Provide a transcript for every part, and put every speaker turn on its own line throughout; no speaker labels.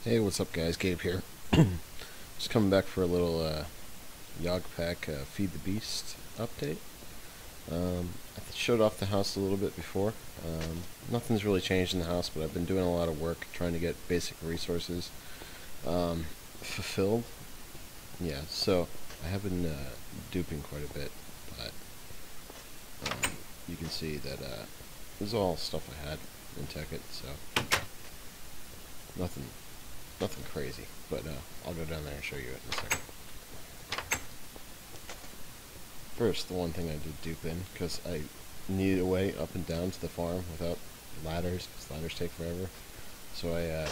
Hey, what's up, guys? Gabe here. Just coming back for a little Yogpack Feed the Beast update. I showed off the house a little bit before. Nothing's really changed in the house, but I've been doing a lot of work trying to get basic resources fulfilled. Yeah, so I have been duping quite a bit, but you can see that this is all stuff I had in Tekkit, so nothing nothing crazy, but I'll go down there and show you it in a second. First, the one thing I did dupe in, because I needed a way up and down to the farm without ladders, because ladders take forever. So I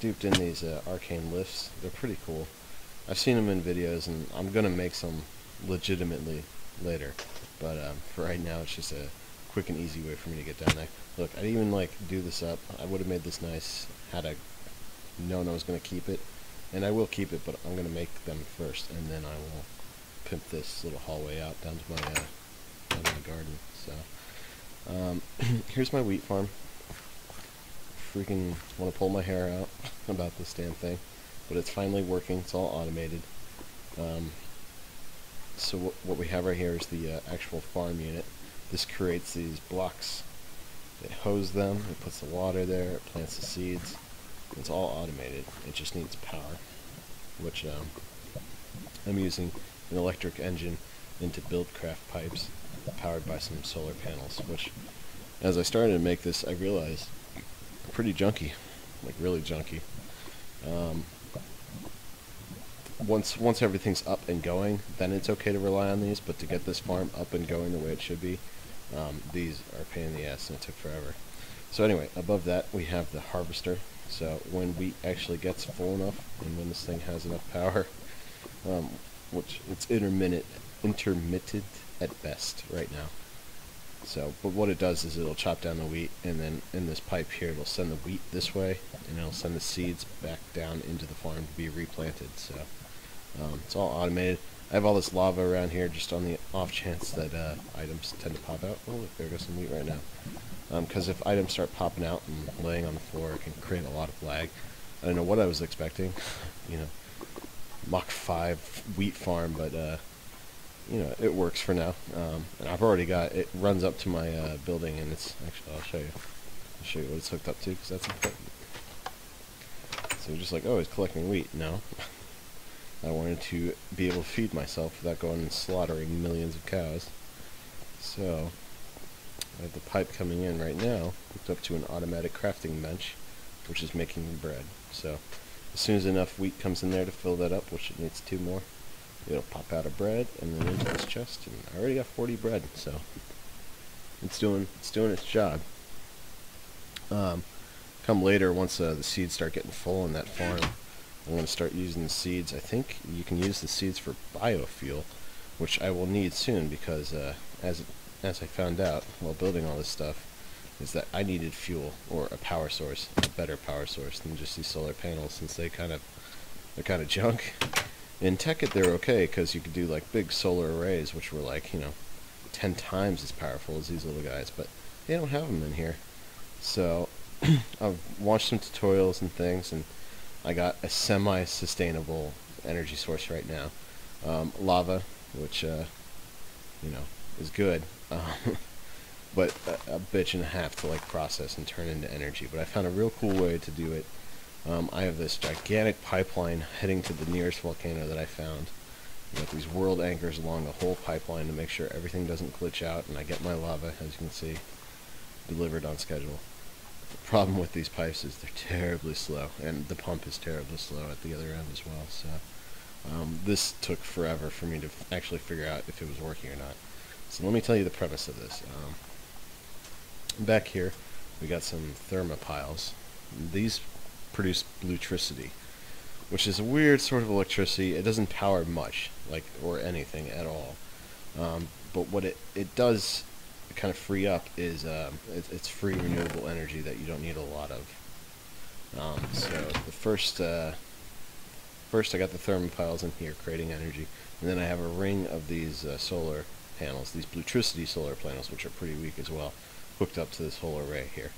duped in these arcane lifts. They're pretty cool. I've seen them in videos, and I'm going to make some legitimately later. But for right now, it's just a quick and easy way for me to get down there. Look, I'd even do this up. I would have made this nice had I known I was going to keep it. And I will keep it, but I'm going to make them first, and then I will pimp this little hallway out down to my garden. So here's my wheat farm. Freaking want to pull my hair out about this damn thing, but it's finally working. It's all automated. So what we have right here is the actual farm unit. This creates these blocks. It hoses them. It puts the water there. It plants the seeds. It's all automated. It just needs power, which I'm using an electric engine into Buildcraft pipes powered by some solar panels, which as I started to make this I realized are pretty junky, like really junky. Once everything's up and going, then it's okay to rely on these, but to get this farm up and going the way it should be, these are a pain in the ass and it took forever. So anyway, above that we have the harvester. So when wheat actually gets full enough and when this thing has enough power, which it's intermittent at best right now. So, but what it does is it'll chop down the wheat, and then in this pipe here, it'll send the wheat this way, and it'll send the seeds back down into the farm to be replanted. So, it's all automated. I have all this lava around here just on the off chance that items tend to pop out. Oh, look, there goes some wheat right now. Because if items start popping out and laying on the floor, it can create a lot of lag. I don't know what I was expecting, you know, Mach 5 wheat farm, but you know, it works for now. And I've already got it runs up to my building, and it's actually I'll show you what it's hooked up to, because that's important. So you're just like, oh, he's collecting wheat. No, I wanted to be able to feed myself without going and slaughtering millions of cows. So I have the pipe coming in right now, hooked up to an automatic crafting bench, which is making bread. So as soon as enough wheat comes in there to fill that up, which it needs 2 more, it'll pop out of bread and then into this chest, and I already got 40 bread, so it's doing its job. Come later, once the seeds start getting full in that farm, I'm going to start using the seeds. I think you can use the seeds for biofuel, which I will need soon, because as I found out while building all this stuff, is that I needed fuel, or a power source, a better power source than just these solar panels, since they're kind of junk. In Tekkit they're okay, because you could do like big solar arrays, which were like, you know, 10 times as powerful as these little guys, but they don't have them in here. So I've watched some tutorials and things, and I got a semi-sustainable energy source right now. Lava, which you know, is good, but a bitch and a half to like process and turn into energy. But I found a real cool way to do it. I have this gigantic pipeline heading to the nearest volcano that I found. I got these world anchors along the whole pipeline to make sure everything doesn't glitch out, and I get my lava, as you can see, delivered on schedule. The problem with these pipes is they're terribly slow, and the pump is terribly slow at the other end as well. So this took forever for me to actually figure out if it was working or not. So let me tell you the premise of this. Back here, we got some thermopiles. These produce bluetricity, which is a weird sort of electricity. It doesn't power much, or anything at all. But what it does kind of free up is it's free renewable energy that you don't need a lot of. So the first I got the thermopiles in here creating energy, and then I have a ring of these solar panels, these bluetricity solar panels, which are pretty weak as well, hooked up to this whole array here.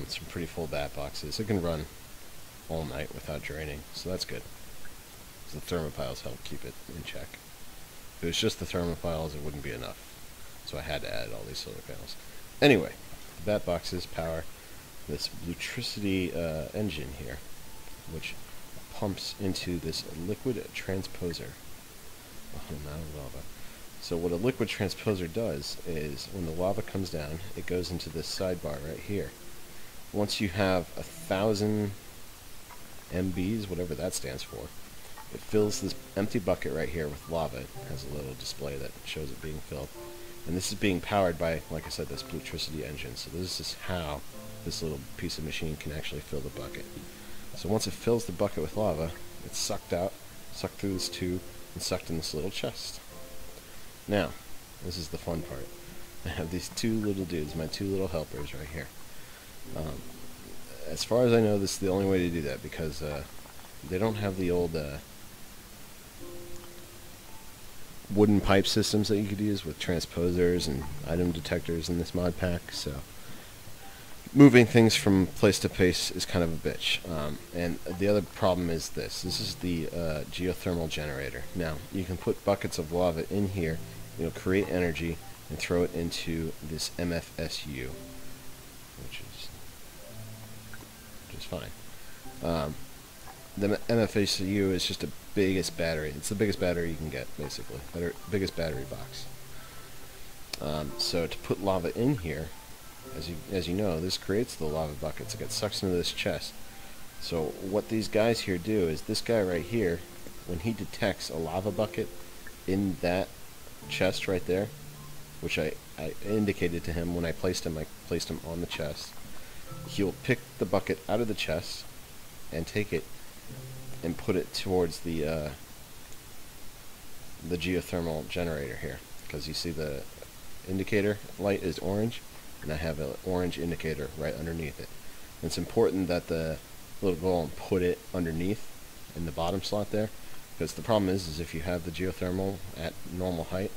Some pretty full bat boxes. It can run all night without draining, so that's good. The thermopiles help keep it in check. If it was just the thermopiles, it wouldn't be enough, so I had to add all these solar panels. Anyway, the bat boxes power this Bluetricity engine here, which pumps into this liquid transposer. Oh, now lava. So what a liquid transposer does is when the lava comes down, it goes into this sidebar right here. Once you have 1,000 MBs, whatever that stands for, it fills this empty bucket right here with lava. It has a little display that shows it being filled. And this is being powered by, like I said, this Bluetricity engine. So this is how this little piece of machine can actually fill the bucket. So once it fills the bucket with lava, it's sucked out, sucked through this tube, and sucked in this little chest. Now, this is the fun part. I have these two little dudes, my two little helpers right here. As far as I know, this is the only way to do that, because they don't have the old wooden pipe systems that you could use with transposers and item detectors in this mod pack, so moving things from place to place is kind of a bitch. And the other problem is this is the geothermal generator. Now, you can put buckets of lava in here, create energy, and throw it into this MFSU, which is fine. The MFSU is just the biggest battery. It's the biggest battery you can get, basically. Biggest battery box. So to put lava in here, as you know, this creates the lava buckets. It gets sucked into this chest. So what these guys here do is this guy right here, when he detects a lava bucket in that chest right there, which I indicated to him when I placed him on the chest, he'll pick the bucket out of the chest and take it and put it towards the geothermal generator here, because you see the indicator light is orange, and I have an orange indicator right underneath it. And it's important that the little golem put it underneath in the bottom slot there, because the problem is if you have the geothermal at normal height,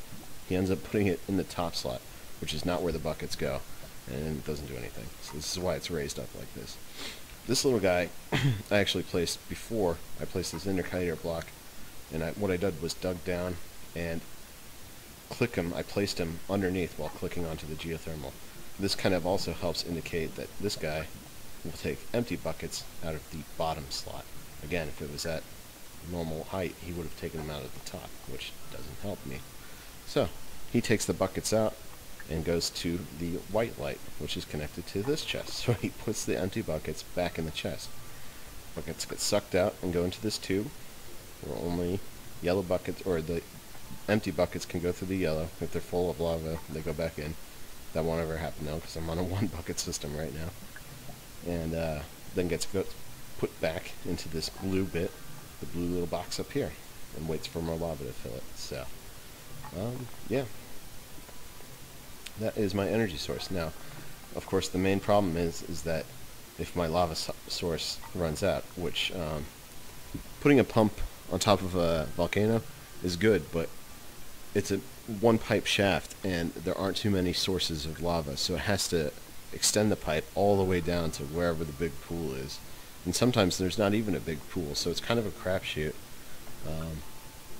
he ends up putting it in the top slot, which is not where the buckets go, and it doesn't do anything. So this is why it's raised up like this. This little guy I actually placed before I placed this indicator block, and what I did was dug down and I placed him underneath while clicking onto the geothermal. This kind of also helps indicate that this guy will take empty buckets out of the bottom slot. Again, if it was at normal height, he would have taken them out of the top, which doesn't help me. So he takes the buckets out and goes to the white light, which is connected to this chest. So he puts the empty buckets back in the chest. Buckets get sucked out and go into this tube, where only yellow buckets, or the empty buckets, can go through the yellow. If they're full of lava, they go back in. That won't ever happen now, because I'm on a one bucket system right now. And then gets put back into this blue bit, the blue little box up here, and waits for more lava to fill it. So, yeah. That is my energy source. Now, of course, the main problem is that if my lava source runs out, which putting a pump on top of a volcano is good, but it's a one pipe shaft, and there aren't too many sources of lava, so it has to extend the pipe all the way down to wherever the big pool is. And sometimes there's not even a big pool, so it's kind of a crapshoot.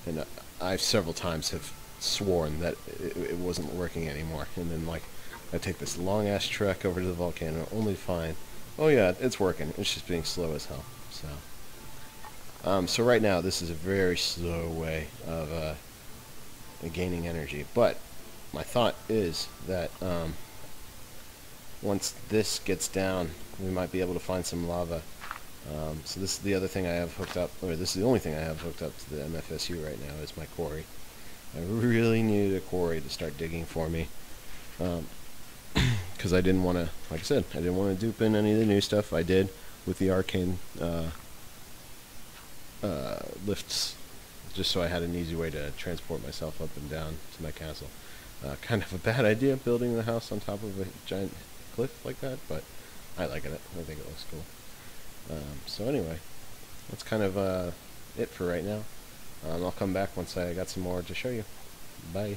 And I've several times have sworn that it wasn't working anymore, and then I take this long ass trek over to the volcano only to find, oh yeah, it's working, it's just being slow as hell. So right now this is a very slow way of gaining energy, but my thought is that once this gets down, we might be able to find some lava. So this is the other thing I have hooked up, or this is the only thing I have hooked up to the MFSU right now, is my quarry. I really needed a quarry to start digging for me, because I didn't want to, like I said, I didn't want to dupe in any of the new stuff I did with the arcane lifts, just so I had an easy way to transport myself up and down to my castle. Kind of a bad idea building the house on top of a giant cliff like that, but I like it. I think it looks cool. So anyway, that's kind of it for right now. I'll come back once I got some more to show you. Bye.